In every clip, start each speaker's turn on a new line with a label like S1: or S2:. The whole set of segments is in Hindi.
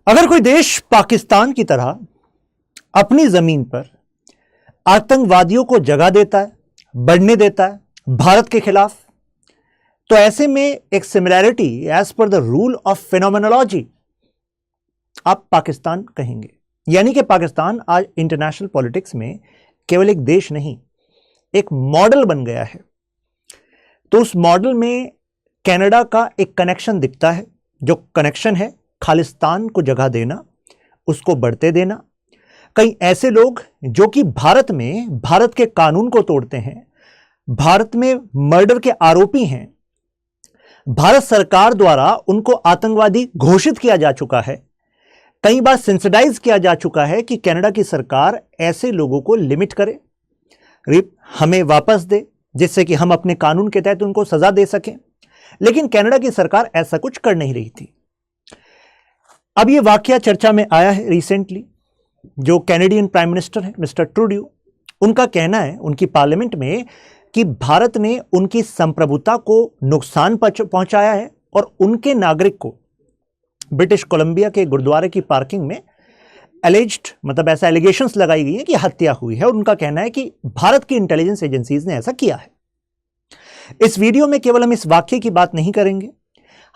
S1: अगर कोई देश पाकिस्तान की तरह अपनी जमीन पर आतंकवादियों को जगह देता है, बढ़ने देता है भारत के खिलाफ, तो ऐसे में एक similarity as per the rule of phenomenology आप पाकिस्तान कहेंगे। यानी कि पाकिस्तान आज इंटरनेशनल पॉलिटिक्स में केवल एक देश नहीं, एक मॉडल बन गया है। तो उस मॉडल में कनाडा का एक कनेक्शन दिखता है, जो कनेक्शन है खालिस्तान को जगह देना, उसको बढ़ते देना। कई ऐसे लोग जो कि भारत में भारत के कानून को तोड़ते हैं, भारत में मर्डर के आरोपी हैं, भारत सरकार द्वारा उनको आतंकवादी घोषित किया जा चुका है, कई बार सेंसिटाइज किया जा चुका है कि कनाडा की सरकार ऐसे लोगों को लिमिट करे, हमें वापस दे, जिससे कि हम अपने कानून के तहत उनको सजा दे सकें। लेकिन कनाडा की सरकार ऐसा कुछ कर नहीं रही थी। अब यह वाकया चर्चा में आया है रिसेंटली। जो कैनेडियन प्राइम मिनिस्टर है मिस्टर ट्रूड्यू, उनका कहना है उनकी पार्लियामेंट में कि भारत ने उनकी संप्रभुता को नुकसान पहुंचाया है और उनके नागरिक को ब्रिटिश कोलंबिया के गुरुद्वारे की पार्किंग में एलिज्ड, मतलब ऐसा एलिगेशंस लगाई गई है कि हत्या हुई है। और उनका कहना है कि भारत की इंटेलिजेंस एजेंसीज ने ऐसा किया है। इस वीडियो में केवल हम इस वाक्य की बात नहीं करेंगे,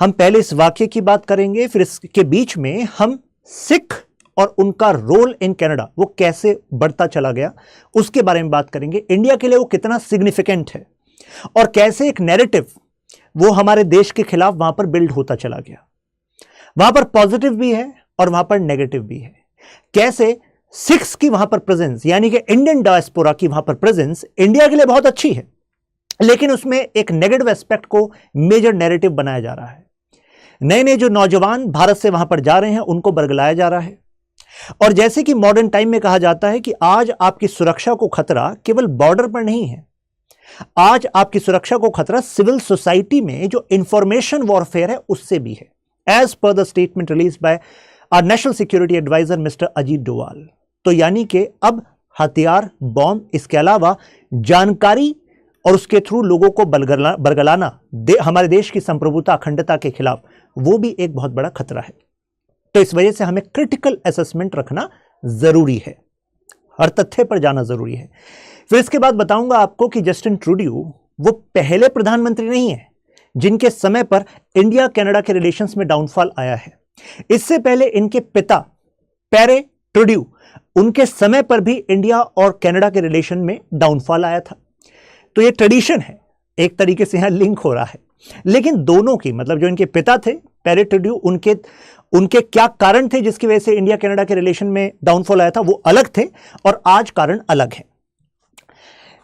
S1: हम पहले इस वाक्य की बात करेंगे, फिर इसके बीच में हम सिख और उनका रोल इन कनाडा वो कैसे बढ़ता चला गया उसके बारे में बात करेंगे। इंडिया के लिए वो कितना सिग्निफिकेंट है और कैसे एक नैरेटिव वो हमारे देश के खिलाफ वहां पर बिल्ड होता चला गया। वहां पर पॉजिटिव भी है और वहां पर नेगेटिव भी है। कैसे सिख्स की वहां पर प्रेजेंस, यानी कि इंडियन डायस्पोरा की वहां पर प्रेजेंस इंडिया के लिए बहुत अच्छी है, लेकिन उसमें एक नेगेटिव एस्पेक्ट को मेजर नैरेटिव बनाया जा रहा है। नए नए जो नौजवान भारत से वहां पर जा रहे हैं उनको बरगलाया जा रहा है। और जैसे कि मॉडर्न टाइम में कहा जाता है कि आज आपकी सुरक्षा को खतरा केवल बॉर्डर पर नहीं है, आज आपकी सुरक्षा को खतरा सिविल सोसाइटी में जो इंफॉर्मेशन वॉरफेयर है उससे भी है, as per the statement release by our national security adviser mister Ajit Doval. तो यानी कि अब हथियार, बॉम्ब, इसके अलावा जानकारी और उसके थ्रू लोगों को बरगलाना हमारे देश की संप्रभुता, अखंडता के खिलाफ, वो भी एक बहुत बड़ा खतरा है। तो इस वजह से हमें क्रिटिकल असेसमेंट रखना जरूरी है, हर तथ्य पर जाना जरूरी है। फिर इसके बाद बताऊंगा आपको कि जस्टिन ट्रूड्यू वो पहले प्रधानमंत्री नहीं है जिनके समय पर इंडिया कनाडा के रिलेशंस में डाउनफॉल आया है। इससे पहले इनके पिता पैरे ट्रूड्यू, उनके समय पर भी इंडिया और कनाडा के रिलेशन में डाउनफॉल आया था। तो ये ट्रेडिशन है, एक तरीके से यहां लिंक हो रहा है। लेकिन दोनों की, मतलब जो इनके पिता थे पैरे ट्रूड्यू, उनके क्या कारण थे जिसकी वजह से इंडिया कनाडा के रिलेशन में डाउनफॉल आया था, वो अलग थे और आज कारण अलग है।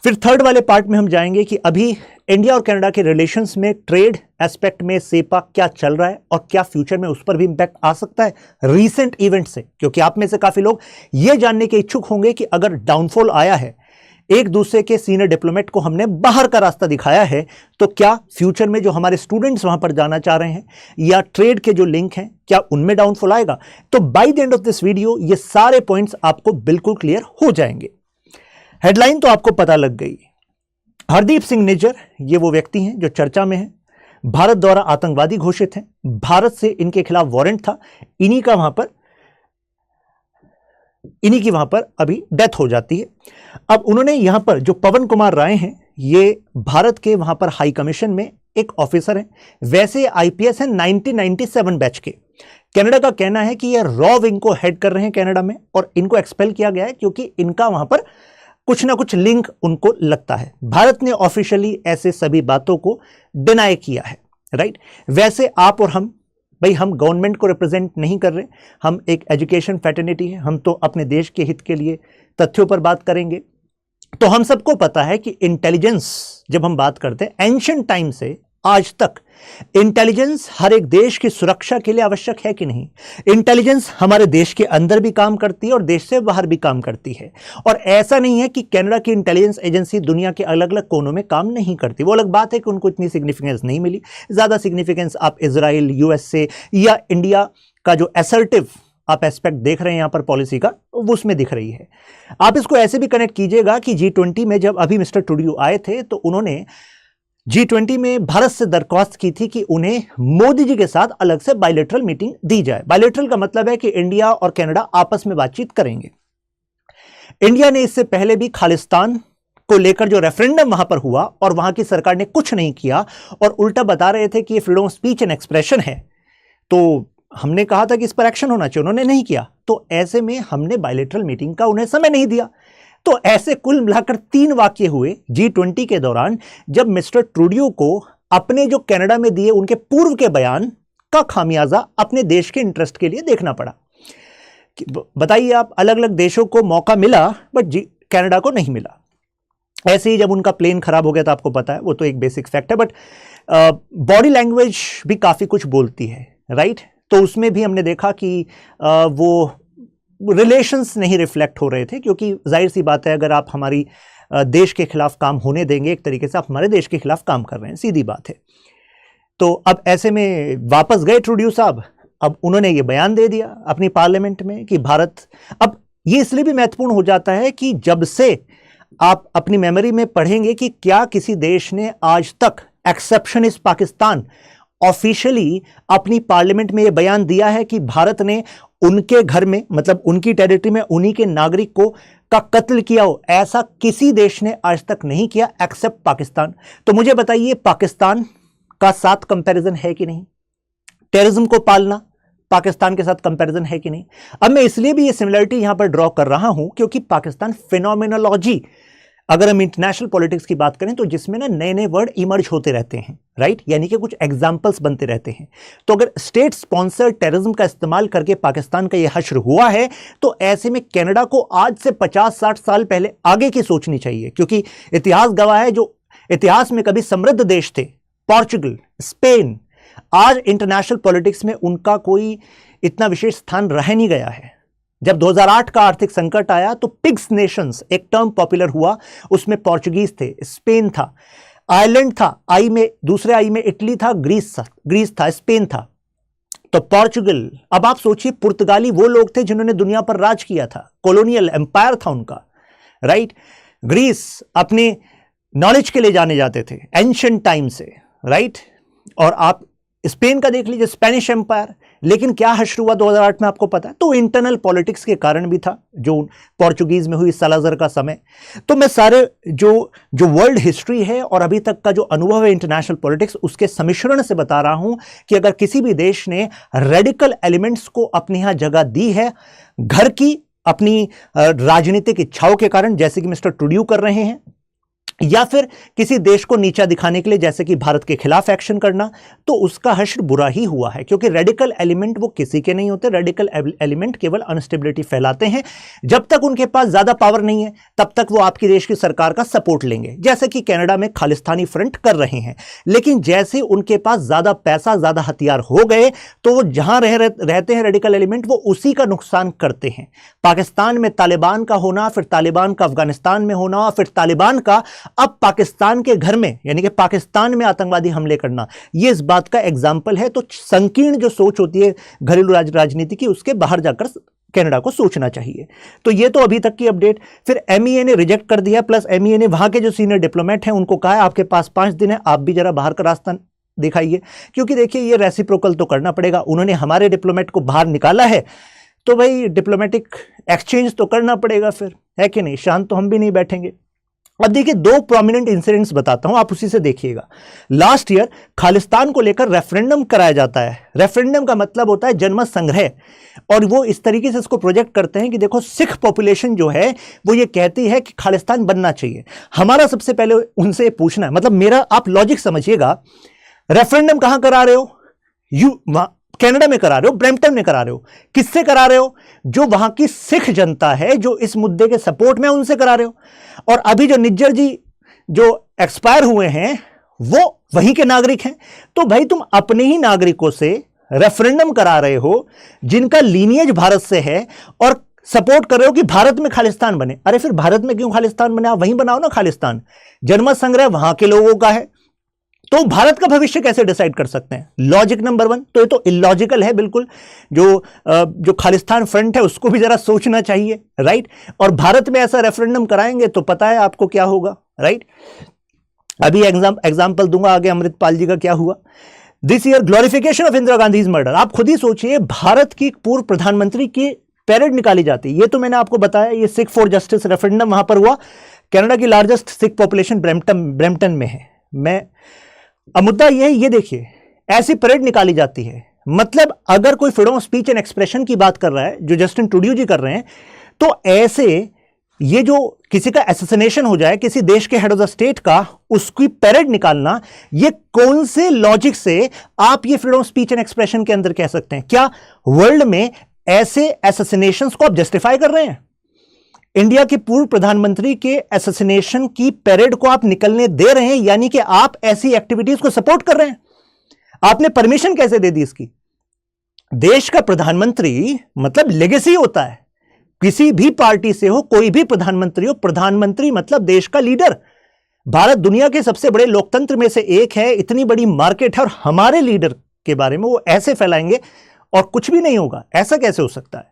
S1: फिर थर्ड वाले पार्ट में हम जाएंगे कि अभी इंडिया और कनाडा के रिलेशंस में ट्रेड एस्पेक्ट में सेपा क्या चल रहा है और क्या फ्यूचर में उस पर भी इंपैक्ट आ सकता है रीसेंट इवेंट से। क्योंकि आप में से काफी लोग यह जानने के इच्छुक होंगे कि अगर डाउनफॉल आया है, एक दूसरे के सीनियर डिप्लोमेट को हमने बाहर का रास्ता दिखाया है, तो क्या फ्यूचर में जो हमारे स्टूडेंट्स वहां पर जाना चाह रहे हैं या ट्रेड के जो लिंक हैं, क्या उनमें डाउनफॉल आएगा? तो by the end of this video ये सारे पॉइंट्स आपको बिल्कुल क्लियर हो जाएंगे। हेडलाइन तो आपको पता लग गई। हरदीप सिंह निज्जर ये वो व्यक्ति हैं जो चर्चा में हैं, भारत द्वारा आतंकवादी घोषित हैं, भारत से इनके खिलाफ वारंट था, इन्हीं की वहां पर अभी डेथ हो जाती है। अब उन्होंने यहां पर जो पवन कुमार राय हैं, ये भारत के वहां पर हाई कमीशन में एक ऑफिसर हैं, वैसे आईपीएस हैं 1997 बैच के। कनाडा का कहना है कि ये रॉ विंग को हेड कर रहे हैं कनाडा में, और इनको एक्सपेल किया गया है क्योंकि इनका वहां पर कुछ ना कुछ लिंक उनको लगता है। भारत ने ऑफिशियली ऐसे सभी बातों को डिनाई किया है, राइट। वैसे आप और हम, भाई हम गवर्नमेंट को रिप्रेजेंट नहीं कर रहे, हम एक एजुकेशन फैटर्निटी है, हम तो अपने देश के हित के लिए तथ्यों पर बात करेंगे। तो हम सबको पता है कि इंटेलिजेंस जब हम बात करते हैं, एंशिएंट टाइम से आज तक इंटेलिजेंस हर एक देश की सुरक्षा के लिए आवश्यक है कि नहीं? इंटेलिजेंस हमारे देश के अंदर भी काम करती है और देश से बाहर भी काम करती है। और ऐसा नहीं है कि कनाडा की इंटेलिजेंस एजेंसी दुनिया के अलग अलग कोनों में काम नहीं करती। वो अलग बात है कि उनको इतनी सिग्निफिकेंस नहीं मिली। ज्यादा सिग्निफिकेंस आप इजराइल, यूएसए या इंडिया का जो असर्टिव आप एस्पेक्ट देख रहे हैं यहां पर पॉलिसी का, वो उसमें दिख रही है। आप इसको ऐसे भी कनेक्ट कीजिएगा कि G20 में जब अभी मिस्टर ट्रूड्यू आए थे तो उन्होंने G20 में भारत से दरख्वास्त की थी कि उन्हें मोदी जी के साथ अलग से बायलैटरल मीटिंग दी जाए। बायलैटरल का मतलब है कि इंडिया और कनाडा आपस में बातचीत करेंगे। इंडिया ने इससे पहले भी खालिस्तान को लेकर जो रेफरेंडम वहां पर हुआ और वहां की सरकार ने कुछ नहीं किया और उल्टा बता रहे थे कि ये freedom of speech and expression है, तो हमने कहा था कि इस पर एक्शन होना चाहिए, उन्होंने नहीं किया। तो ऐसे में हमने बायलैटरल मीटिंग का उन्हें समय नहीं दिया। तो ऐसे कुल मिलाकर 3 वाक्य हुए G20 के दौरान, जब मिस्टर ट्रूडियो को अपने जो कनाडा में दिए उनके पूर्व के बयान का खामियाजा अपने देश के इंटरेस्ट के लिए देखना पड़ा। बताइए आप, अलग अलग देशों को मौका मिला बट कनाडा को नहीं मिला। ऐसे ही जब उनका प्लेन खराब हो गया था, आपको पता है, वो तो एक बेसिक फैक्ट है, बट बॉडी लैंग्वेज भी काफी कुछ बोलती है, राइट? तो उसमें भी हमने देखा कि वो रिलेशंस नहीं रिफ्लेक्ट हो रहे थे, क्योंकि जाहिर सी बात है, अगर आप हमारी देश के खिलाफ काम होने देंगे, एक तरीके से आप हमारे देश के खिलाफ काम कर रहे हैं, सीधी बात है। तो अब ऐसे में वापस गए ट्रूडियो साहब, अब उन्होंने ये बयान दे दिया अपनी पार्लियामेंट में कि भारत, अब ये इसलिए भी महत्वपूर्ण हो जाता है कि जब से आप अपनी मेमोरी में पढ़ेंगे कि क्या किसी देश ने आज तक एक्सेप्शनिस्ट पाकिस्तान ऑफिशियली अपनी पार्लियामेंट में यह बयान दिया है कि भारत ने उनके घर में, मतलब उनकी टेरिटरी में, उन्हीं के नागरिक को का कत्ल किया हो। ऐसा किसी देश ने आज तक नहीं किया एक्सेप्ट पाकिस्तान। तो मुझे बताइए, पाकिस्तान का साथ कंपैरिजन है कि नहीं? टेररिज्म को पालना पाकिस्तान के साथ कंपैरिजन है कि नहीं? अब मैं इसलिए भी ये सिमिलरिटी यहां पर ड्रॉ कर रहा हूं क्योंकि पाकिस्तान फिनोमिनोलॉजी, अगर हम इंटरनेशनल पॉलिटिक्स की बात करें तो जिसमें ना नए नए वर्ड इमर्ज होते रहते हैं, राइट? यानी कि कुछ एग्जाम्पल्स बनते रहते हैं। तो अगर स्टेट स्पॉन्सर्ड टेररिज्म का इस्तेमाल करके पाकिस्तान का यह हश्र हुआ है, तो ऐसे में कनाडा को आज से 50-60 साल पहले आगे की सोचनी चाहिए, क्योंकि इतिहास गवाह है, जो इतिहास में कभी समृद्ध देश थे, पोर्चुगल, स्पेन, आज इंटरनेशनल पॉलिटिक्स में उनका कोई इतना विशेष स्थान रह नहीं गया है। जब 2008 का आर्थिक संकट आया तो पिग्स नेशंस एक टर्म पॉपुलर हुआ, उसमें पोर्चुगीज थे, स्पेन था, आयरलैंड था, आई में, दूसरे आई में इटली था, ग्रीस था, स्पेन था, तो पोर्चुगल। अब आप सोचिए, पुर्तगाली वो लोग थे जिन्होंने दुनिया पर राज किया था, कॉलोनियल एम्पायर था उनका, राइट? ग्रीस अपने नॉलेज के लिए जाने जाते थे एंशिएंट टाइम से, राइट? और आप स्पेन का देख लीजिए, स्पेनिश एम्पायर। लेकिन क्या हश्र हुआ 2008 में, आपको पता है? तो इंटरनल पॉलिटिक्स के कारण भी था, जो पोर्चुगीज में हुई सालाज़र का समय। तो मैं सारे जो वर्ल्ड हिस्ट्री है और अभी तक का जो अनुभव है इंटरनेशनल पॉलिटिक्स, उसके सम्मिश्रण से बता रहा हूं कि अगर किसी भी देश ने रेडिकल एलिमेंट्स को अपनी यहां जगह दी है, घर की अपनी राजनीतिक इच्छाओं के कारण, जैसे कि मिस्टर ट्रूडियो कर रहे हैं, या फिर किसी देश को नीचा दिखाने के लिए जैसे कि भारत के खिलाफ एक्शन करना, तो उसका हश्र बुरा ही हुआ है। क्योंकि रेडिकल एलिमेंट वो किसी के नहीं होते, रेडिकल एलिमेंट केवल अनस्टेबिलिटी फैलाते हैं। जब तक उनके पास ज्यादा पावर नहीं है तब तक वो आपकी देश की सरकार का सपोर्ट लेंगे, जैसे कि कनाडा में खालिस्तानी फ्रंट कर रहे हैं। लेकिन जैसे उनके पास ज्यादा पैसा, ज्यादा हथियार हो गए, तो वो जहां रहते हैं रेडिकल एलिमेंट, वो उसी का नुकसान करते हैं। पाकिस्तान में तालिबान का होना, फिर तालिबान का अफगानिस्तान में होना, फिर तालिबान का अब पाकिस्तान के घर में, यानी कि पाकिस्तान में आतंकवादी हमले करना, यह इस बात का एग्जाम्पल है। तो संकीर्ण जो सोच होती है घरेलू राजनीति की, उसके बाहर जाकर कनाडा को सोचना चाहिए। तो ये तो अभी तक की अपडेट। फिर एमईए ने रिजेक्ट कर दिया, प्लस एमईए ने वहां के जो सीनियर डिप्लोमेट हैं उनको कहा है आपके पास 5 दिन है, आप भी जरा बाहर का रास्ता दिखाइए। क्योंकि देखिए, ये रेसिप्रोकल तो करना पड़ेगा। उन्होंने हमारे डिप्लोमेट को बाहर निकाला है, तो भाई डिप्लोमेटिक एक्सचेंज तो करना पड़ेगा फिर, है कि नहीं? शांत तो हम भी नहीं बैठेंगे। अब देखिए, 2 प्रोमिनेंट इंसिडेंट्स बताता हूं, आप उसी से देखिएगा। लास्ट ईयर खालिस्तान को लेकर रेफरेंडम कराया जाता है। रेफरेंडम का मतलब होता है जनमत संग्रह, और वो इस तरीके से इसको प्रोजेक्ट करते हैं कि देखो, सिख पॉपुलेशन जो है वो ये कहती है कि खालिस्तान बनना चाहिए। हमारा सबसे पहले उनसे पूछना है, मतलब मेरा आप लॉजिक समझिएगा, रेफरेंडम कहां करा रहे हो? कनाडा में करा रहे हो, ब्रैम्पटन में करा रहे हो। किससे करा रहे हो? जो वहां की सिख जनता है, जो इस मुद्दे के सपोर्ट में, उनसे करा रहे हो। और अभी जो निज्जर जी जो एक्सपायर हुए हैं, वो वहीं के नागरिक हैं। तो भाई, तुम अपने ही नागरिकों से रेफरेंडम करा रहे हो जिनका लीनियज भारत से है, और सपोर्ट कर रहे हो कि भारत में खालिस्तान बने। अरे फिर भारत में क्यों खालिस्तान बने? आप वहीं बनाओ ना खालिस्तान। जनमत संग्रह वहां के लोगों का है, तो भारत का भविष्य कैसे डिसाइड कर सकते हैं? लॉजिक नंबर 1 तो ये तो इलॉजिकल है बिल्कुल। जो खालिस्तान फ्रंट है उसको भी जरा सोचना चाहिए, राइट? और भारत में ऐसा रेफरेंडम कराएंगे तो पता है आपको क्या होगा, राइट? अभी एग्जाम्पल दूंगा आगे अमृतपाल जी का क्या हुआ। This year glorification of Indira Gandhi murder. आप खुद ही सोचिए, भारत की पूर्व प्रधानमंत्री की पैरेड निकाली जाती है। ये तो मैंने आपको बताया, ये सिख फॉर जस्टिस रेफरेंडम वहां पर हुआ। कनाडा की लार्जेस्ट सिख पॉपुलेशन ब्रैम्पटन में है। अब मुद्दा ये है, ये देखिए ऐसी परेड निकाली जाती है। मतलब अगर कोई freedom of speech and expression की बात कर रहा है, जो जस्टिन ट्रूडियो जी कर रहे हैं, तो ऐसे ये जो किसी का एसेसिनेशन हो जाए, किसी देश के हेड ऑफ द स्टेट का, उसकी पैरेड निकालना, ये कौन से लॉजिक से आप ये freedom of speech and expression के अंदर कह सकते हैं? क्या वर्ल्ड में ऐसे एसेसिनेशंस को आप जस्टिफाई कर रहे हैं? इंडिया के पूर्व प्रधानमंत्री के एसेसिनेशन की पैरेड को आप निकलने दे रहे हैं, यानी कि आप ऐसी एक्टिविटीज को सपोर्ट कर रहे हैं। आपने परमिशन कैसे दे दी इसकी? देश का प्रधानमंत्री मतलब लेगेसी होता है, किसी भी पार्टी से हो, कोई भी प्रधानमंत्री हो, प्रधानमंत्री मतलब देश का लीडर। भारत दुनिया के सबसे बड़े लोकतंत्र में से एक है, इतनी बड़ी मार्केट है, और हमारे लीडर के बारे में वो ऐसे फैलाएंगे और कुछ भी नहीं होगा? ऐसा कैसे हो सकता है?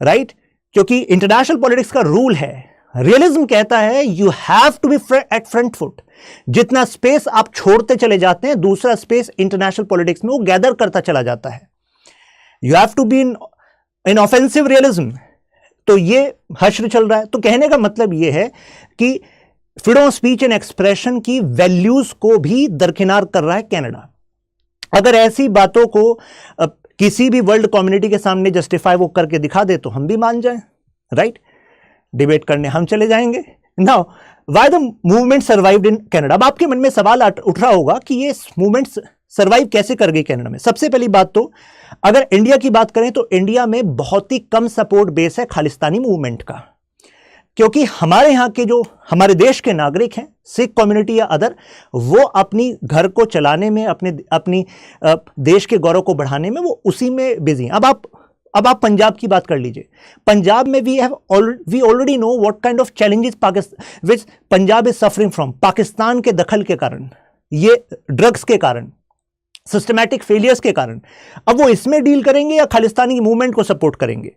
S1: राइट? क्योंकि इंटरनेशनल पॉलिटिक्स का रूल है, रियलिज्म कहता है you have to be at front foot. जितना स्पेस आप छोड़ते चले जाते हैं, दूसरा स्पेस इंटरनेशनल पॉलिटिक्स में वो गैदर करता चला जाता है। You have to be in offensive realism. तो ये हश्र चल रहा है। तो कहने का मतलब ये है कि freedom of speech and expression की वैल्यूज को भी दरकिनार कर रहा है कनाडा। अगर ऐसी बातों को किसी भी वर्ल्ड कम्युनिटी के सामने जस्टिफाई वो करके दिखा दे तो हम भी मान जाएं, राइट? डिबेट करने हम चले जाएंगे। Now why the movement survived in Canada? अब आपके मन में सवाल उठ रहा होगा कि ये मूवमेंट सर्वाइव कैसे कर गई कनाडा में। सबसे पहली बात तो अगर इंडिया की बात करें तो इंडिया में बहुत ही कम सपोर्ट बेस है खालिस्तानी मूवमेंट का, क्योंकि हमारे यहाँ के जो हमारे देश के नागरिक हैं, सिख कम्युनिटी या अदर, वो अपनी घर को चलाने में, अपनी देश के गौरव को बढ़ाने में वो उसी में बिजी हैं। अब आप पंजाब की बात कर लीजिए। पंजाब में we already know what kind of challenges which Punjab is suffering from, Pakistan के दखल के कारण, ये ड्रग्स के कारण, सिस्टमैटिक फेलियर्स के कारण। अब वो इसमें डील करेंगे या खालिस्तानी मूवमेंट को सपोर्ट करेंगे?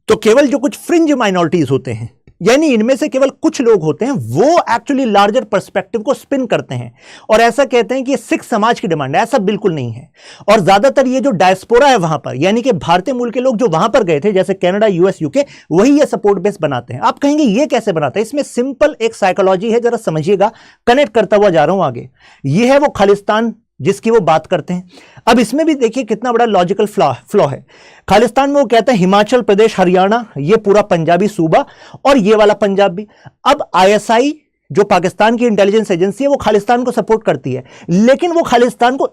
S1: तो केवल जो कुछ फ्रिंज माइनॉरिटीज होते हैं, यानी इनमें से केवल कुछ लोग होते हैं, वो एक्चुअली लार्जर पर्सपेक्टिव को स्पिन करते हैं और ऐसा कहते हैं कि ये सिख समाज की डिमांड है। ऐसा बिल्कुल नहीं है। और ज्यादातर ये जो डायस्पोरा है वहां पर, यानी कि भारतीय मूल के लोग जो वहां पर गए थे, जैसे कनाडा, यूएस, यूके, वही ये सपोर्ट बेस बनाते हैं। आप कहेंगे ये कैसे बनाते हैं? इसमें सिंपल एक साइकोलॉजी है, जरा समझिएगा, कनेक्ट करता हुआ जा रहा हूं आगे। ये है वो खालिस्तान जिसकी वो बात करते हैं। अब इसमें भी देखिए कितना बड़ा लॉजिकल फ्लॉ है। खालिस्तान में वो कहते हैं हिमाचल प्रदेश, हरियाणा, ये पूरा पंजाबी सूबा और ये वाला पंजाब भी। अब आईएसआई जो पाकिस्तान की इंटेलिजेंस एजेंसी है, वो खालिस्तान को सपोर्ट करती है, लेकिन वो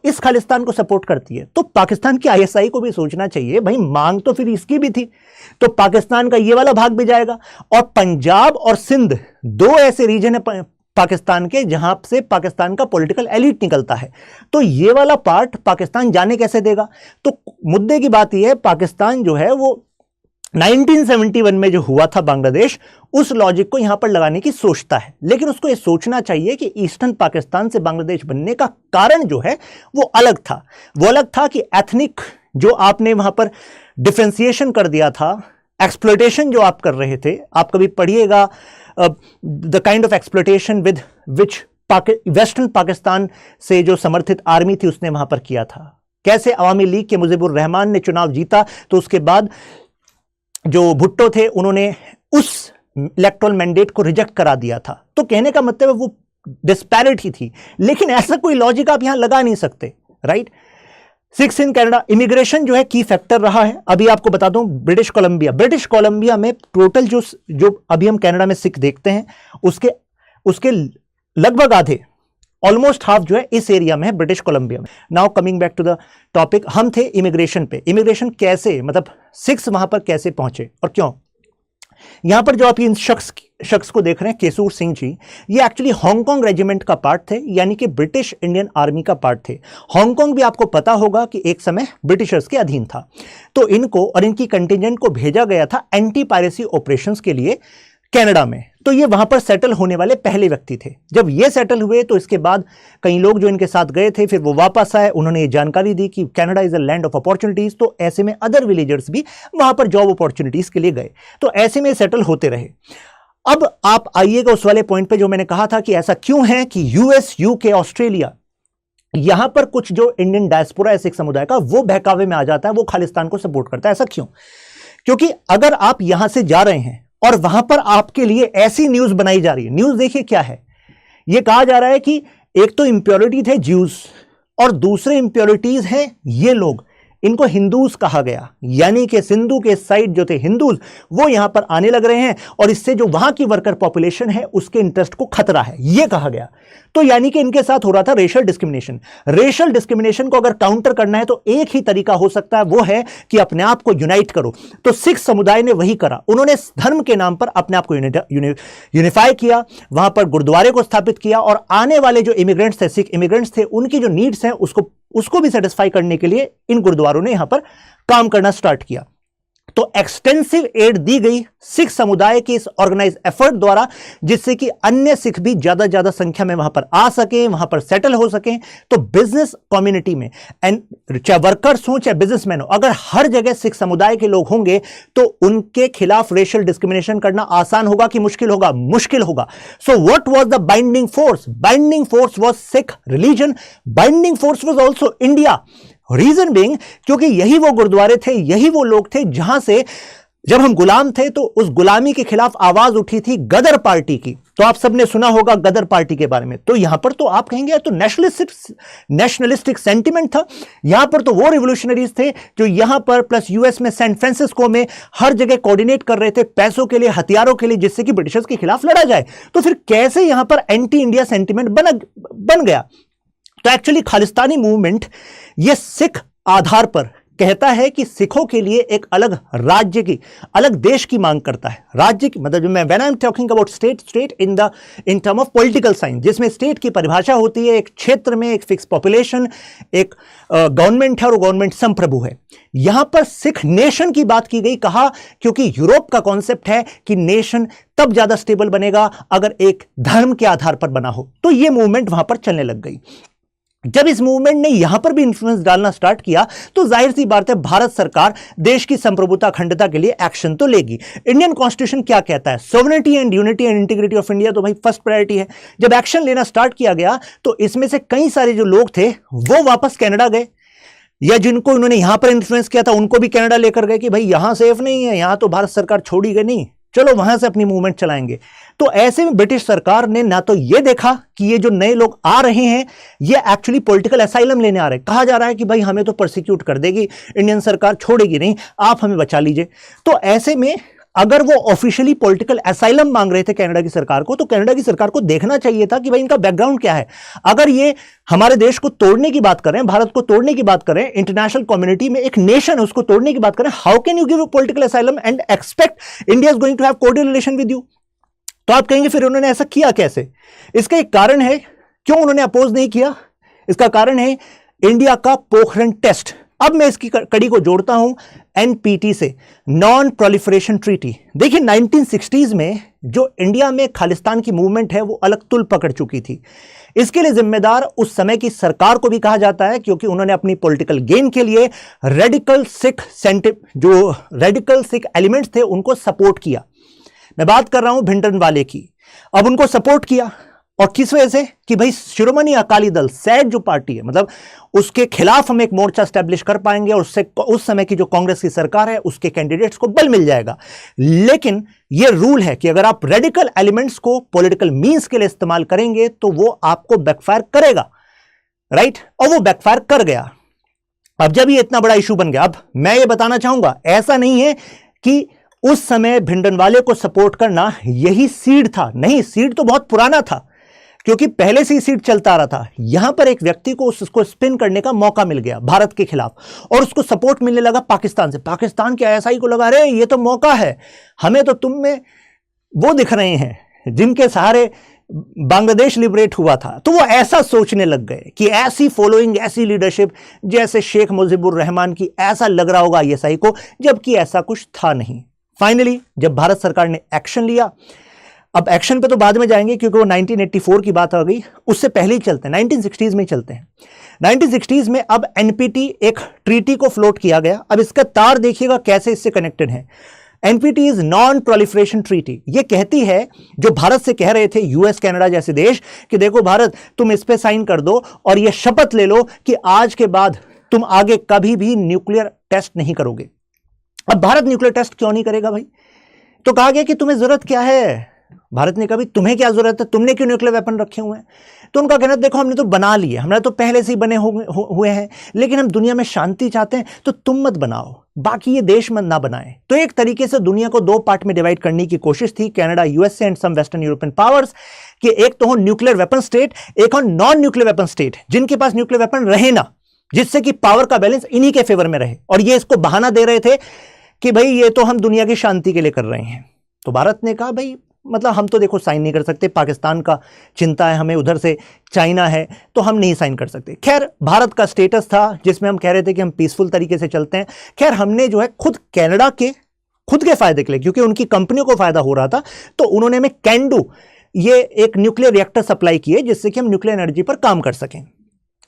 S1: इस खालिस्तान को सपोर्ट करती है। तो पाकिस्तान की आईएसआई को भी सोचना चाहिए, भाई मांग तो फिर इसकी भी थी, तो पाकिस्तान का ये वाला भाग भी जाएगा। और पंजाब और सिंध दो ऐसे रीजन है पाकिस्तान के जहां से पाकिस्तान का पॉलिटिकल एलिट निकलता है, तो ये वाला पार्ट पाकिस्तान जाने कैसे देगा? तो मुद्दे की बात यह है, पाकिस्तान जो है वो 1971 में जो हुआ था बांग्लादेश, उस लॉजिक को यहां पर लगाने की सोचता है, लेकिन उसको यह सोचना चाहिए कि ईस्टर्न पाकिस्तान से बांग्लादेश बनने का कारण जो है वो अलग था। वो अलग था कि एथनिक जो आपने वहां पर डिफरेंशिएशन कर दिया था, एक्सप्लॉयटेशन जो आप कर रहे थे, आप कभी पढ़िएगा the kind of exploitation with which western Pakistan से जो समर्थित आर्मी थी उसने वहां पर किया था। कैसे अवामी लीग के मुजीबुर रहमान ने चुनाव जीता, तो उसके बाद जो भुट्टो थे उन्होंने उस इलेक्टोरल मैंडेट को रिजेक्ट करा दिया था। तो कहने का मतलब है वो डिस्पैरिटी थी, लेकिन ऐसा कोई लॉजिक आप यहां लगा नहीं सकते, right? Six in Canada, immigration जो है की फैक्टर रहा है। अभी आपको बता दूं, ब्रिटिश कोलंबिया में टोटल जो अभी हम कनाडा में सिख देखते हैं, उसके लगभग आधे, ऑलमोस्ट हाफ जो है इस एरिया में है, ब्रिटिश कोलंबिया में। Now coming back to the topic, हम थे इमिग्रेशन पे। इमिग्रेशन कैसे, मतलब सिख्स वहां पर कैसे पहुंचे और क्यों? यहां पर जो आप इन शख्स को देख रहे हैं, केसूर सिंह जी, ये एक्चुअली हांगकांग रेजिमेंट का पार्ट थे, यानी कि ब्रिटिश इंडियन आर्मी का पार्ट थे। हांगकांग भी आपको पता होगा कि एक समय ब्रिटिशर्स के अधीन था। तो इनको और इनकी कंटिजेंट को भेजा गया था एंटी पायरेसी ऑपरेशंस के लिए कनाडा में। तो ये वहां पर सेटल होने वाले पहले व्यक्ति थे। जब ये सेटल हुए तो इसके बाद कई लोग जो इनके साथ गए थे, फिर वो वापस आए, उन्होंने ये जानकारी दी कि Canada is a land of opportunities. तो ऐसे में अदर विलेजर्स भी वहां पर जॉब अपॉर्चुनिटीज के लिए गए, तो ऐसे में सेटल होते रहे। अब आप आइएगा उस वाले पॉइंट पे जो मैंने कहा था कि ऐसा क्यों है कि यूएस, यूके, ऑस्ट्रेलिया, यहां पर कुछ जो इंडियन डायस्पोरा है सिख समुदाय का, वो बहकावे में आ जाता है, वो खालिस्तान को सपोर्ट करता है। ऐसा क्यों? क्योंकि अगर आप यहां से जा रहे हैं और वहां पर आपके लिए ऐसी न्यूज बनाई जा रही है, न्यूज देखिए क्या है, यह कहा जा रहा है कि एक तो इंप्योरिटी थे ज्यूज और दूसरे इंप्योरिटीज हैं ये लोग, इनको हिंदूज कहा गया, यानी कि सिंधु के साइड जो थे हिंदूज वो यहां पर आने लग रहे हैं और इससे जो वहां की वर्कर पॉपुलेशन है उसके इंटरेस्ट को खतरा है, यह कहा गया। तो यानी कि इनके साथ हो रहा था रेशियल डिस्क्रिमिनेशन। रेशियल डिस्क्रिमिनेशन को अगर काउंटर करना है तो एक ही तरीका हो सकता है, वो है कि अपने आप को यूनाइट करो। तो सिख समुदाय ने वही करा, उन्होंने धर्म के नाम पर अपने आप को यूनिफाई किया, वहां पर गुरुद्वारे को स्थापित किया और आने वाले जो इमिग्रेंट्स थे, सिख इमिग्रेंट्स थे, उनकी जो नीड्स हैं उसको भी सेटिस्फाई करने के लिए इन गुरुद्वारों ने यहां पर काम करना स्टार्ट किया। तो एक्सटेंसिव एड दी गई सिख समुदाय के इस ऑर्गेनाइज एफर्ट द्वारा, जिससे कि अन्य सिख भी ज्यादा संख्या में वहां पर आ सके, वहां पर सेटल हो सके। तो बिजनेस कम्युनिटी में, एंड चाहे वर्कर्स हो चाहे बिजनेसमैन हो, अगर हर जगह सिख समुदाय के लोग होंगे तो उनके खिलाफ रेशियल डिस्क्रिमिनेशन करना आसान होगा कि मुश्किल होगा? मुश्किल होगा। So what was the binding force? Binding force was Sikh religion, binding force was also India. Reason being, क्योंकि यही वो गुरुद्वारे थे, यही वो लोग थे जहां से जब हम गुलाम थे तो उस गुलामी के खिलाफ आवाज उठी थी गदर पार्टी की। तो आप सबने सुना होगा गदर पार्टी के बारे में। तो यहां पर तो आप कहेंगे तो नेशनलिस्टिक सेंटिमेंट था। यहां पर तो वो रिवोल्यूशनरीज थे जो यहां पर प्लस यूएस में सैन फ्रांसिस्को में हर जगह कोऑर्डिनेट कर रहे थे पैसों के लिए, हथियारों के लिए, जिससे कि ब्रिटिशर्स के खिलाफ लड़ा जाए। तो फिर कैसे यहां पर एंटी इंडिया सेंटिमेंट बन गया? तो एक्चुअली खालिस्तानी मूवमेंट ये सिख आधार पर कहता है कि सिखों के लिए एक अलग राज्य की, अलग देश की मांग करता है। राज्य की मतलब when I am talking about state in term of political science, जिसमें स्टेट की परिभाषा होती है एक क्षेत्र में एक फिक्स पॉपुलेशन, एक गवर्नमेंट है और गवर्नमेंट संप्रभु है। यहां पर सिख नेशन की बात की गई, कहा क्योंकि यूरोप का कॉन्सेप्ट है कि नेशन तब ज्यादा स्टेबल बनेगा अगर एक धर्म के आधार पर बना हो। तो यह मूवमेंट वहां पर चलने लग गई। जब इस मूवमेंट ने यहां पर भी इंफ्लुएंस डालना स्टार्ट किया तो जाहिर सी बात है भारत सरकार देश की संप्रभुता अखंडता के लिए एक्शन तो लेगी। इंडियन कॉन्स्टिट्यूशन क्या कहता है? Sovereignty and unity and integrity of India तो भाई फर्स्ट प्रायोरिटी है। जब एक्शन लेना स्टार्ट किया गया तो इसमें से कई सारे जो लोग थे वो वापस कनाडा गए, या जिनको इन्होंने यहां पर इन्फ्लुएंस किया था उनको भी कनाडा लेकर गए कि भाई यहां सेफ नहीं है, यहां तो भारत सरकार छोड़ेगी नहीं, चलो वहां से अपनी मूवमेंट चलाएंगे। तो ऐसे में ब्रिटिश सरकार ने ना तो यह देखा कि ये जो नए लोग आ रहे हैं ये एक्चुअली पॉलिटिकल असाइलम लेने आ रहे हैं, कहा जा रहा है कि भाई हमें तो प्रोसिक्यूट कर देगी, इंडियन सरकार छोड़ेगी नहीं, आप हमें बचा लीजिए। तो ऐसे में अगर वो ऑफिशियली पॉलिटिकल असाइलम मांग रहे थे कनाडा की सरकार को, तो कनाडा की सरकार को देखना चाहिए था कि भाई इनका बैकग्राउंड क्या है। अगर ये हमारे देश को तोड़ने की बात कर रहे हैं, भारत को तोड़ने की बात कर रहे हैं, इंटरनेशनल कम्युनिटी में एक नेशन है उसको तोड़ने की बात कर रहे हैं, how can you give a political asylum and expect India is going to have cordial relation with you? तो आप कहेंगे फिर उन्होंने ऐसा किया कैसे? इसका एक कारण है क्यों उन्होंने अपोज नहीं किया। इसका कारण है इंडिया का पोखरण टेस्ट। अब मैं इसकी कड़ी को जोड़ता हूं एनपीटी से, नॉन प्रोलिफरेशन ट्रीटी। देखिए 1960s में जो इंडिया में खालिस्तान की मूवमेंट है वो अलग तुल पकड़ चुकी थी। इसके लिए जिम्मेदार उस समय की सरकार को भी कहा जाता है, क्योंकि उन्होंने अपनी पॉलिटिकल गेन के लिए रेडिकल सिख एलिमेंट्स थे उनको सपोर्ट किया। मैं बात कर रहा हूं भिंडरनवाले की। अब उनको सपोर्ट किया और किस वजह से कि भाई शिरोमणि अकाली दल, सैड जो पार्टी है, मतलब उसके खिलाफ हम एक मोर्चा स्टैब्लिश कर पाएंगे और उससे उस समय की जो कांग्रेस की सरकार है उसके कैंडिडेट्स को बल मिल जाएगा। लेकिन यह रूल है कि अगर आप रेडिकल एलिमेंट्स को पॉलिटिकल मींस के लिए इस्तेमाल करेंगे तो वो आपको बैकफायर करेगा, राइट? और वो बैकफायर कर गया। अब जब ये इतना बड़ा इशू बन गया, अब मैं ये बताना चाहूंगा ऐसा नहीं है कि उस समय भिंडरनवाले को सपोर्ट करना यही सीड था, नहीं, सीड तो बहुत पुराना था क्योंकि पहले से ही सीट चलता आ रहा था। यहां पर एक व्यक्ति को उसको स्पिन करने का मौका मिल गया भारत के खिलाफ और उसको सपोर्ट मिलने लगा पाकिस्तान से। पाकिस्तान के आईएसआई को लगा रहे ये तो मौका है, हमें तो तुम में वो दिख रहे हैं जिनके सहारे बांग्लादेश लिबरेट हुआ था। तो वो ऐसा सोचने लग गए कि ऐसी फॉलोइंग, ऐसी लीडरशिप जैसे शेख मुजीबुर रहमान की, ऐसा लग रहा होगा आईएसआई को, जबकि ऐसा कुछ था नहीं। फाइनली जब भारत सरकार ने एक्शन लिया, अब एक्शन पे तो बाद में जाएंगे क्योंकि वो 1984 की बात आ गई, उससे पहले ही चलते हैं, 1960s में ही चलते हैं। 1960s में अब एनपीटी एक ट्रीटी को फ्लोट किया गया। अब इसका तार देखिएगा कैसे इससे कनेक्टेड है। NPT is non proliferation treaty. ये कहती है, जो भारत से कह रहे थे यूएस कनाडा जैसे देश कि देखो भारत तुम इस पे साइन कर दो और ये शपथ ले लो कि आज के बाद तुम आगे कभी भी न्यूक्लियर टेस्ट नहीं करोगे। अब भारत न्यूक्लियर टेस्ट क्यों नहीं करेगा भाई? तो कहा गया कि तुम्हें जरूरत क्या है? भारत ने कहा भाई तुम्हें क्या जरूरत है, तुमने क्यों न्यूक्लियर वेपन रखे हुए हैं? तो उनका कहना देखो हमने तो बना लिए, हमारे तो पहले से ही बने हुए हैं, लेकिन हम दुनिया में शांति चाहते हैं तो तुम मत बनाओ, बाकी ये देश मत ना बनाए। तो एक तरीके से दुनिया को दो पार्ट में डिवाइड करने की कोशिश थी Canada USA and some western European powers, कि एक तो हो न्यूक्लियर वेपन स्टेट, एक हो नॉन न्यूक्लियर वेपन स्टेट जिनके पास न्यूक्लियर वेपन रहे ना, जिससे कि पावर का बैलेंस इन्हीं के फेवर में रहे। और ये इसको बहाना दे रहे थे कि भाई ये तो हम दुनिया की शांति के लिए कर रहे हैं। तो भारत ने कहा भाई मतलब हम तो देखो साइन नहीं कर सकते, पाकिस्तान का चिंता है हमें, उधर से चाइना है, तो हम नहीं साइन कर सकते। खैर भारत का स्टेटस था जिसमें हम कह रहे थे कि हम पीसफुल तरीके से चलते हैं। खैर हमने जो है खुद कनाडा के खुद के फायदे के लिए, क्योंकि उनकी कंपनियों को फायदा हो रहा था, तो उन्होंने हमें कैंडू ये एक न्यूक्लियर रिएक्टर सप्लाई किए जिससे कि हम न्यूक्लियर एनर्जी पर काम कर सकें।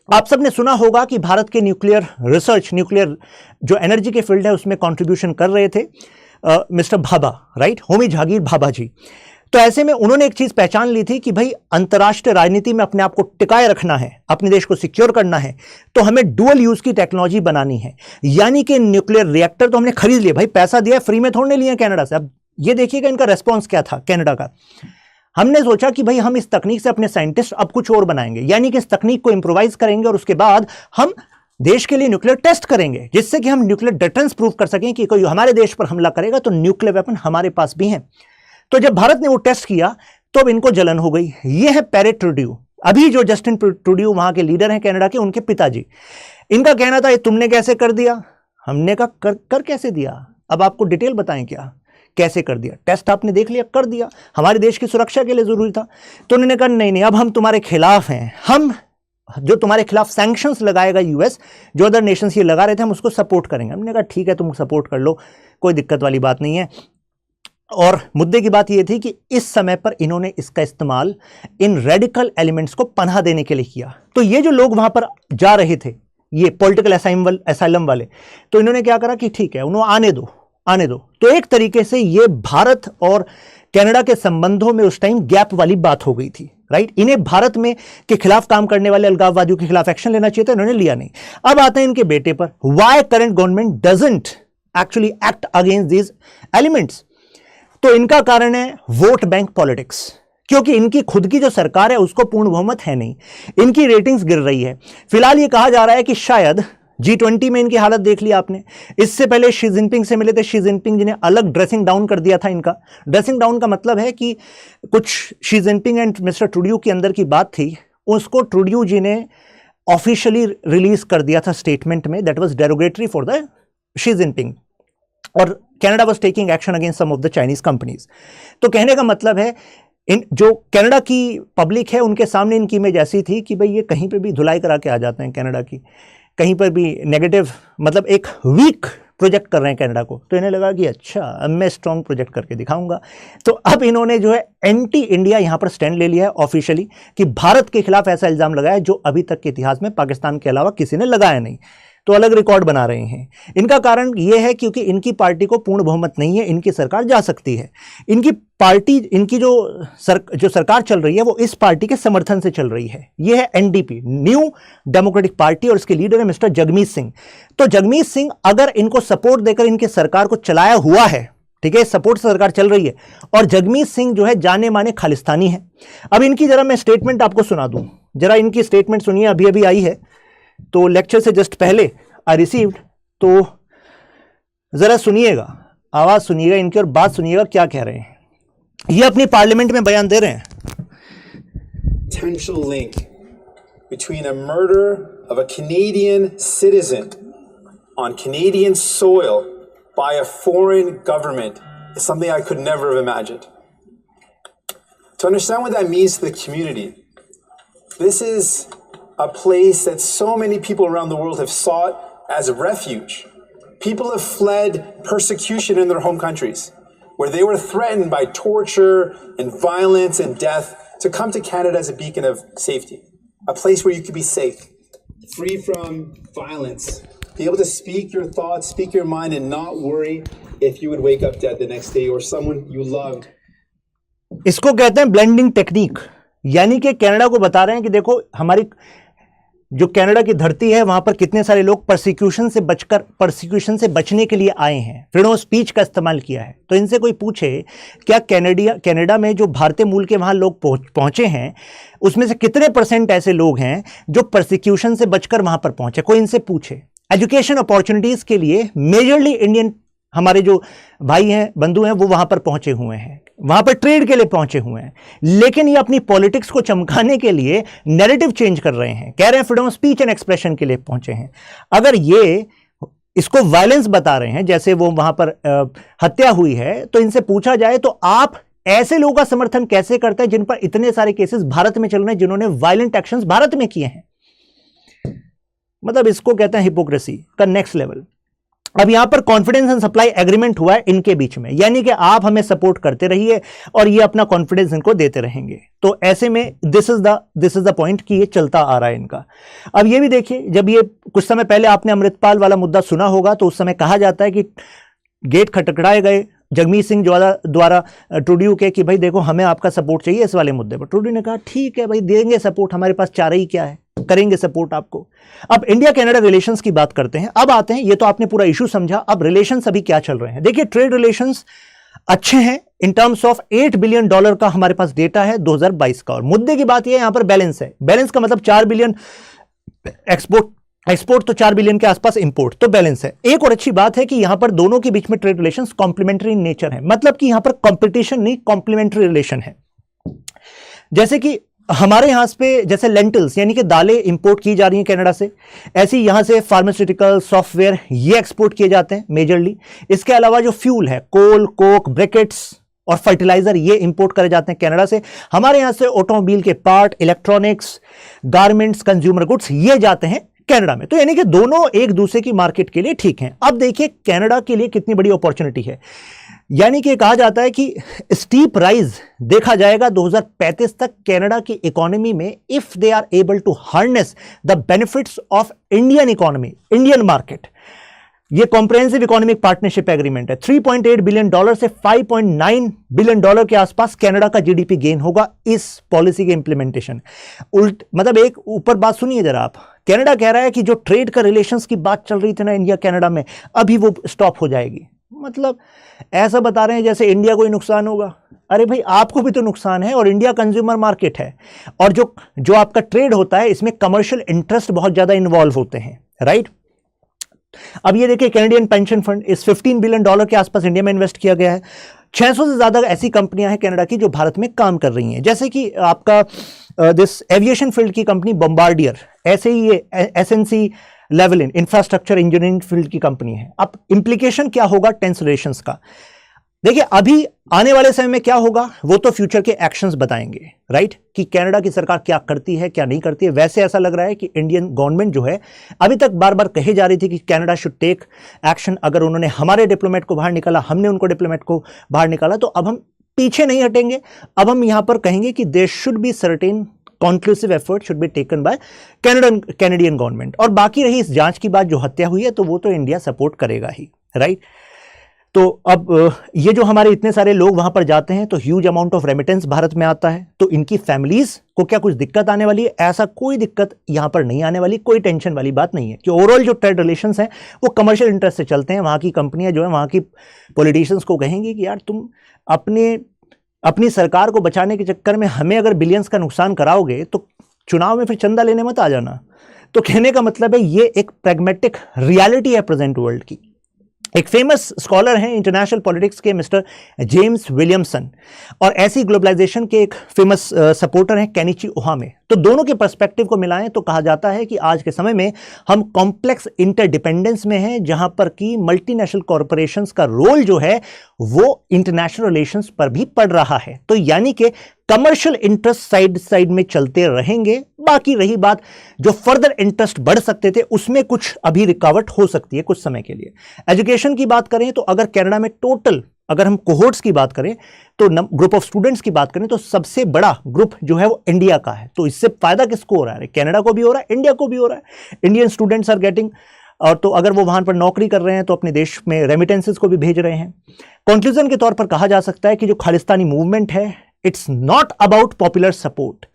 S1: आप सबने सुना होगा कि भारत के न्यूक्लियर रिसर्च, न्यूक्लियर जो एनर्जी के फील्ड है उसमें कंट्रीब्यूशन कर रहे थे मिस्टर भाभा, राइट, होमी जहांगीर भाभा जी। तो ऐसे में उन्होंने एक चीज पहचान ली थी कि भाई अंतर्राष्ट्रीय राजनीति में अपने आप को टिकाए रखना है, अपने देश को सिक्योर करना है, तो हमें डुअल यूज की टेक्नोलॉजी बनानी है। यानी कि न्यूक्लियर रिएक्टर तो हमने खरीद लिया, भाई पैसा दिया, फ्री में थोड़े लिए कनाडा से। अब ये देखिएगा इनका रेस्पॉन्स क्या था कनाडा का। हमने सोचा कि भाई हम इस तकनीक से अपने साइंटिस्ट अब कुछ और बनाएंगे, यानी कि इस तकनीक को इंप्रोवाइज करेंगे और उसके बाद हम देश के लिए न्यूक्लियर टेस्ट करेंगे, जिससे कि हम न्यूक्लियर डिफेंस प्रूव कर सकें कि कोई हमारे देश पर हमला करेगा तो न्यूक्लियर वेपन हमारे पास भी हैं। तो जब भारत ने वो टेस्ट किया तो अब इनको जलन हो गई। ये है पैरेट ट्रूड्यू, अभी जो जस्टिन ट्रूड्यू वहां के लीडर हैं कनाडा के, उनके पिताजी। इनका कहना था ये तुमने कैसे कर दिया? हमने कहा कर कैसे दिया? अब आपको डिटेल बताएं क्या कैसे कर दिया? टेस्ट आपने देख लिया, कर दिया, हमारे देश की सुरक्षा के लिए जरूरी था। तो उन्होंने कहा नहीं, अब हम तुम्हारे खिलाफ हैं, हम जो तुम्हारे खिलाफ सैंक्शंस लगाएगा यूएस, जो अदर नेशंस ये लगा रहे थे, हम उसको सपोर्ट करेंगे। हमने कहा ठीक है तुम सपोर्ट कर लो, कोई दिक्कत वाली बात नहीं है। और मुद्दे की बात यह थी कि इस समय पर इन्होंने इसका इस्तेमाल इन रेडिकल एलिमेंट्स को पनाह देने के लिए किया। तो ये जो लोग वहां पर जा रहे थे, ये पॉलिटिकल असाइलम वाले, तो इन्होंने क्या करा कि ठीक है उन्होंने आने दो। तो एक तरीके से ये भारत और कनाडा के संबंधों में उस टाइम गैप वाली बात हो गई थी, राइट। इन्हें भारत में के खिलाफ काम करने वाले अलगाववादियों के खिलाफ एक्शन लेना चाहिए था, इन्होंने लिया नहीं। अब आते हैं इनके बेटे पर, why current government doesn't actually act against these elements. तो इनका कारण है वोट बैंक पॉलिटिक्स, क्योंकि इनकी खुद की जो सरकार है उसको पूर्ण बहुमत है नहीं, इनकी रेटिंग्स गिर रही है। फिलहाल ये कहा जा रहा है कि शायद G20 में इनकी हालत देख ली आपने। इससे पहले शी जिनपिंग से मिले थे, शी जिनपिंग जी ने अलग ड्रेसिंग डाउन कर दिया था इनका। ड्रेसिंग डाउन का मतलब है कि कुछ शी जिनपिंग एंड मिस्टर ट्रूड्यू के अंदर की बात थी, उसको ट्रूड्यू जी ने ऑफिशियली रिलीज कर दिया था स्टेटमेंट में, that was derogatory for the Xi Jinping, और Canada was taking action against some of the Chinese companies. तो कहने का मतलब है इन जो कनाडा की पब्लिक है उनके सामने इनकी इमेज ऐसी थी कि भाई ये कहीं पे भी धुलाई करा के आ जाते हैं कनाडा की, कहीं पर भी नेगेटिव, मतलब एक वीक प्रोजेक्ट कर रहे हैं कनाडा को। तो इन्हें लगा कि अच्छा अब मैं स्ट्रॉन्ग प्रोजेक्ट करके दिखाऊंगा। तो अब इन्होंने जो है एंटी इंडिया यहां पर स्टैंड ले लिया है ऑफिशियली, कि भारत के खिलाफ ऐसा इल्जाम लगाया जो अभी तक के इतिहास में पाकिस्तान के अलावा किसी ने लगाया नहीं। तो अलग रिकॉर्ड बना रहे हैं। इनका कारण यह है क्योंकि इनकी पार्टी को पूर्ण बहुमत नहीं है, इनकी सरकार जा सकती है। इनकी पार्टी, इनकी जो सरकार चल रही है वो इस पार्टी के समर्थन से चल रही है। यह है एनडीपी, न्यू डेमोक्रेटिक पार्टी, और इसके लीडर है मिस्टर जगमीत सिंह। तो जगमीत सिंह अगर इनको सपोर्ट देकर इनकी सरकार को चलाया हुआ है, ठीक है, सपोर्ट से सरकार चल रही है, और जगमीत सिंह जो है जाने माने खालिस्तानी है। अब इनकी जरा मैं स्टेटमेंट आपको सुना दूं, जरा इनकी स्टेटमेंट सुनिए, अभी अभी आई है, तो लेक्चर से जस्ट पहले आई रिसीव्ड, तो जरा सुनिएगा, आवाज सुनिएगा इनकी और बात सुनिएगा क्या कह रहे हैं। ये अपनी पार्लियामेंट में बयान दे रहे हैं।
S2: Potential link between a murder of a Canadian citizen on Canadian soil by a foreign government is something I could never have imagined. To understand what that means to the community, this is a place that so many people around the world have sought as a refuge. People have fled persecution in their home countries, where they were threatened by torture and violence and death, to come to Canada as a beacon of safety, a place where you could be safe, free from violence, be able to speak your thoughts, speak your mind, and not worry if you would wake up dead the next day or someone you loved.
S1: इसको कहते हैं ब्लेंडिंग टेक्निक, यानी कि कनाडा को बता रहे हैं कि देखो हमारी जो कनाडा की धरती है वहां पर कितने सारे लोग परसिक्यूशन से बचने के लिए आए हैं, फ्रीडम ऑफ स्पीच का इस्तेमाल किया है। तो इनसे कोई पूछे क्या कनाडा में जो भारतीय मूल के वहां लोग पहुंचे हैं उसमें से कितने % ऐसे लोग हैं जो परसिक्यूशन से बचकर वहां पर पहुंचे, कोई इनसे पूछे। एजुकेशन अपॉर्चुनिटीज के लिए मेजरली इंडियन हमारे जो भाई हैं, बंधु हैं, वो वहां पर पहुंचे हुए हैं, वहां पर ट्रेड के लिए पहुंचे हुए हैं, लेकिन ये अपनी पॉलिटिक्स को चमकाने के लिए नैरेटिव चेंज कर रहे हैं, कह रहे हैं freedom of speech and expression के लिए पहुंचे हैं। अगर ये इसको वायलेंस बता रहे हैं, जैसे वो वहां पर हत्या हुई है, तो इनसे पूछा जाए तो आप ऐसे लोगों का समर्थन कैसे करते हैं जिन पर इतने सारे केसेस भारत में चल रहे हैं, जिन्होंने वायलेंट एक्शंस भारत में किए हैं। मतलब इसको कहते हैं हिपोक्रेसी का नेक्स्ट लेवल। अब यहां पर कॉन्फिडेंस एंड सप्लाई एग्रीमेंट हुआ है इनके बीच में, यानी कि आप हमें सपोर्ट करते रहिए और ये अपना कॉन्फिडेंस इनको देते रहेंगे। तो ऐसे में दिस इज द पॉइंट कि ये चलता आ रहा है इनका। अब ये भी देखिए, जब ये कुछ समय पहले आपने अमृतपाल वाला मुद्दा सुना होगा, तो उस समय कहा जाता है कि गेट खटखटाए गए जगमीत सिंह द्वारा ट्रूडियो के कि भाई देखो हमें आपका सपोर्ट चाहिए इस वाले मुद्दे पर। ट्रूडियो ने कहा ठीक है भाई, देंगे सपोर्ट, हमारे पास चारा ही क्या है, करेंगे सपोर्ट आपको। अब इंडिया कनाडा रिलेशंस की बात करते हैं। अब आते हैं, ये तो आपने पूरा इशू समझा, अब रिलेशंस अभी क्या चल रहे हैं। देखिए ट्रेड रिलेशंस अच्छे हैं इन टर्म्स ऑफ $8 बिलियन का हमारे पास डेटा है 2022 का। और मुद्दे की बात यह यहां पर बैलेंस है, बैलेंस का मतलब 4 बिलियन एक्सपोर्ट तो 4 बिलियन के आसपास इंपोर्ट, तो बैलेंस है। एक और अच्छी बात है कि यहां पर दोनों के बीच में ट्रेड रिलेशंस कॉम्प्लीमेंट्री नेचर है, मतलब कि यहां पर कॉम्पिटिशन नहीं, कॉम्प्लीमेंट्री रिलेशन है। जैसे कि हमारे यहां पे जैसे लेंटिल्स यानी कि दालें इंपोर्ट की जा रही हैं कनाडा से, ऐसे ही यहां से फार्मास्यूटिकल, सॉफ्टवेयर ये एक्सपोर्ट किए जाते हैं मेजरली। इसके अलावा जो फ्यूल है, कोल, कोक, ब्रिकेट्स और फर्टिलाइजर ये इंपोर्ट करे जाते हैं कनाडा से। हमारे यहां से ऑटोमोबाइल के part, electronics, garments, consumer goods ये जाते हैं कनाडा में। तो यानी कि दोनों एक दूसरे की मार्केट के लिए ठीक हैं। अब देखिए कनाडा के लिए कितनी बड़ी अपॉर्चुनिटी है, यानी कि कहा जाता है कि स्टीप राइज देखा जाएगा 2035 तक कनाडा की इकोनॉमी में, if they are able to harness the benefits of Indian economy, Indian market. ये कॉम्प्रिहेंसिव इकोनॉमिक पार्टनरशिप एग्रीमेंट है। $3.8 बिलियन से $5.9 बिलियन के आसपास कनाडा का जीडीपी गेन होगा इस पॉलिसी के इंप्लीमेंटेशन। मतलब एक ऊपर बात सुनिए जरा आप, कनाडा कह रहा है कि जो ट्रेड का रिलेशंस की बात चल रही थी ना इंडिया कनाडा में, अभी वो स्टॉप हो जाएगी। मतलब ऐसा बता रहे हैं जैसे इंडिया को ही नुकसान होगा। अरे भाई आपको भी तो नुकसान है, और इंडिया कंज्यूमर मार्केट है, और जो आपका ट्रेड होता है इसमें कमर्शियल इंटरेस्ट बहुत ज्यादा इन्वॉल्व होते हैं, राइट। अब ये देखिए कैनेडियन पेंशन फंड इस $15 बिलियन के आसपास इंडिया में इन्वेस्ट किया गया है। 600 से ज्यादा ऐसी कंपनियां हैं कनाडा की जो भारत में काम कर रही हैं, जैसे कि आपका दिस एविएशन फील्ड की कंपनी बॉम्बार्डियर, ऐसे ही ये एसएनसी लेवलिन इंफ्रास्ट्रक्चर इंजीनियरिंग फील्ड की कंपनी है। अब इंप्लीकेशन क्या होगा टेंस रिलेशंस का, देखिए अभी आने वाले समय में क्या होगा वो तो फ्यूचर के एक्शंस बताएंगे, राइट, कि कनाडा की सरकार क्या करती है क्या नहीं करती है। वैसे ऐसा लग रहा है कि इंडियन गवर्नमेंट जो है, अभी तक बार बार कही जा रही थी कि कनाडा शुड टेक एक्शन, अगर उन्होंने हमारे डिप्लोमेट को बाहर निकाला, हमने उनको डिप्लोमेट को बाहर निकाला, तो अब हम पीछे नहीं हटेंगे। अब हम यहां पर कहेंगे कि there should be certain conclusive effort should be taken by Canadian government. और बाकी रही इस जांच की बात, जो हत्या हुई है तो वो तो इंडिया सपोर्ट करेगा ही, राइट। तो अब ये जो हमारे इतने सारे लोग वहां पर जाते हैं तो huge amount of remittance Bharat में आता है, तो इनकी फैमिलीज को क्या कुछ दिक्कत आने वाली है? ऐसा कोई दिक्कत यहां पर नहीं आने वाली, कोई टेंशन वाली बात नहीं है कि ओवरऑल जो ट्रेड रिलेशंस हैं वो कमर्शियल इंटरेस्ट से चलते हैं। वहां की कंपनियां जो है, वहां की पॉलिटिशियंस को कहेंगी कि यार तुम अपनी सरकार को बचाने के चक्कर में हमें अगर बिलियंस का नुकसान कराओगे तो चुनाव में फिर चंदा लेने मत आ जाना। तो कहने का मतलब है ये एक प्रैग्मेटिक रियलिटी है प्रेजेंट वर्ल्ड की। एक फेमस स्कॉलर हैं इंटरनेशनल पॉलिटिक्स के मिस्टर जेम्स विलियमसन, और ऐसी ग्लोबलाइजेशन के एक फेमस सपोर्टर हैं केनिची ओहामे। तो दोनों के पर्सपेक्टिव को मिलाएं तो कहा जाता है कि आज के समय में हम कॉम्प्लेक्स इंटरडिपेंडेंस में हैं, जहां पर कि मल्टीनेशनल कॉरपोरेशंस का रोल जो है वो इंटरनेशनल रिलेशंस पर भी पड़ रहा है। तो यानी कि कमर्शियल इंटरेस्ट साइड में चलते रहेंगे। बाकी रही बात जो फर्दर इंटरेस्ट बढ़ सकते थे, उसमें कुछ अभी रिकॉर्ड हो सकती है कुछ समय के लिए। एजुकेशन की बात करें तो अगर कनाडा में टोटल, अगर हम कोहोर्ट्स की बात करें तो ग्रुप ऑफ स्टूडेंट्स की बात करें तो सबसे बड़ा ग्रुप जो है वो इंडिया का है। तो इससे फायदा किसको हो रहा है? कनाडा को भी हो रहा है, इंडिया को भी हो रहा है। इंडियन स्टूडेंट्स आर गेटिंग और तो अगर वो वहां पर नौकरी कर रहे हैं तो अपने देश में रेमिटेंसेस को भी भेज रहे हैं। कंक्लूजन के तौर पर कहा जा सकता है कि जो खालिस्तानी मूवमेंट है, it's not about popular support.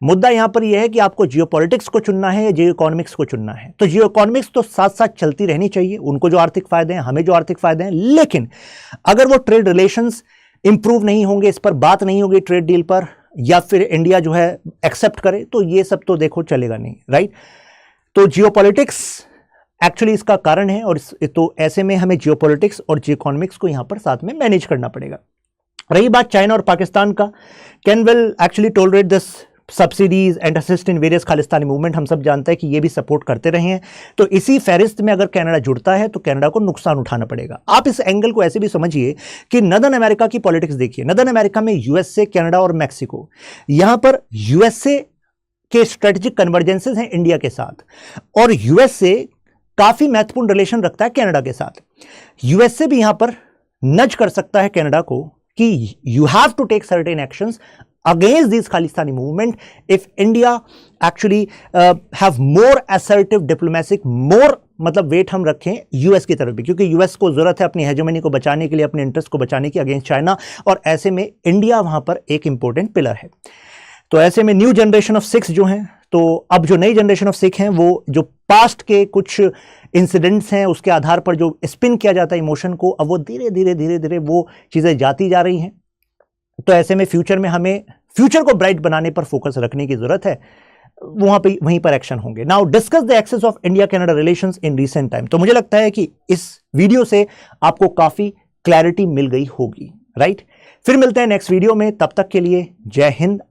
S1: मुद्दा यहां पर यह है कि आपको जियोपॉलिटिक्स को चुनना है या जियो इकोनॉमिक्स को चुनना है। तो जियो इकोनॉमिक्स तो साथ साथ चलती रहनी चाहिए, उनको जो आर्थिक फायदे हैं, हमें जो आर्थिक फायदे हैं, लेकिन अगर वो ट्रेड रिलेशंस इंप्रूव नहीं होंगे, इस पर बात नहीं होगी ट्रेड डील पर, या फिर इंडिया जो है एक्सेप्ट करे, तो ये सब तो देखो चलेगा नहीं, राइट। तो जियोपॉलिटिक्स एक्चुअली इसका कारण है, और तो ऐसे में हमें जियोपॉलिटिक्स और जियो इकोनॉमिक्स को यहां पर साथ में मैनेज करना पड़ेगा। रही बात चाइना और पाकिस्तान का, can will actually tolerate this subsidies and assist in various Khalistani movement. हम सब जानते हैं कि ये भी सपोर्ट करते रहे हैं। तो इसी फहरिस्त में अगर कनाडा जुड़ता है तो कनाडा को नुकसान उठाना पड़ेगा। आप इस एंगल को ऐसे भी समझिए कि नदर्न अमेरिका की पॉलिटिक्स देखिए। नदर्न अमेरिका में यूएसए, कनाडा और मैक्सिको, यहां पर यूएसए के स्ट्रेटेजिक कन्वर्जेंसेस हैं इंडिया के साथ, और यूएसए काफी महत्वपूर्ण रिलेशन रखता है कनाडा के साथ। यूएसए भी यहां पर नज कर सकता है कनाडा को कि you have to take certain actions against these Khalistani movement if India actually have more assertive diplomatic, more मतलब वेट हम रखें यूएस की तरफ भी, क्योंकि यूएस को जरूरत है अपनी हेजेमनी को बचाने के लिए, अपने इंटरेस्ट को बचाने की अगेंस्ट चाइना, और ऐसे में इंडिया वहां पर एक इंपॉर्टेंट पिलर है। तो ऐसे में न्यू जनरेशन ऑफ सिख्स जो हैं, तो अब जो नई जनरेशन ऑफ सिख हैं वो जो पास्ट के कुछ इंसिडेंट्स हैं उसके आधार पर जो स्पिन किया जाता है इमोशन को, अब वो धीरे धीरे वो चीजें जाती जा रही हैं। तो ऐसे में फ्यूचर में हमें फ्यूचर को ब्राइट बनाने पर फोकस रखने की जरूरत है, वहीं पर एक्शन होंगे। Now discuss the access of India Canada relations in recent time. तो मुझे लगता है कि इस वीडियो से आपको काफी क्लैरिटी मिल गई होगी, राइट। फिर मिलते हैं नेक्स्ट वीडियो में, तब तक के लिए जय हिंद।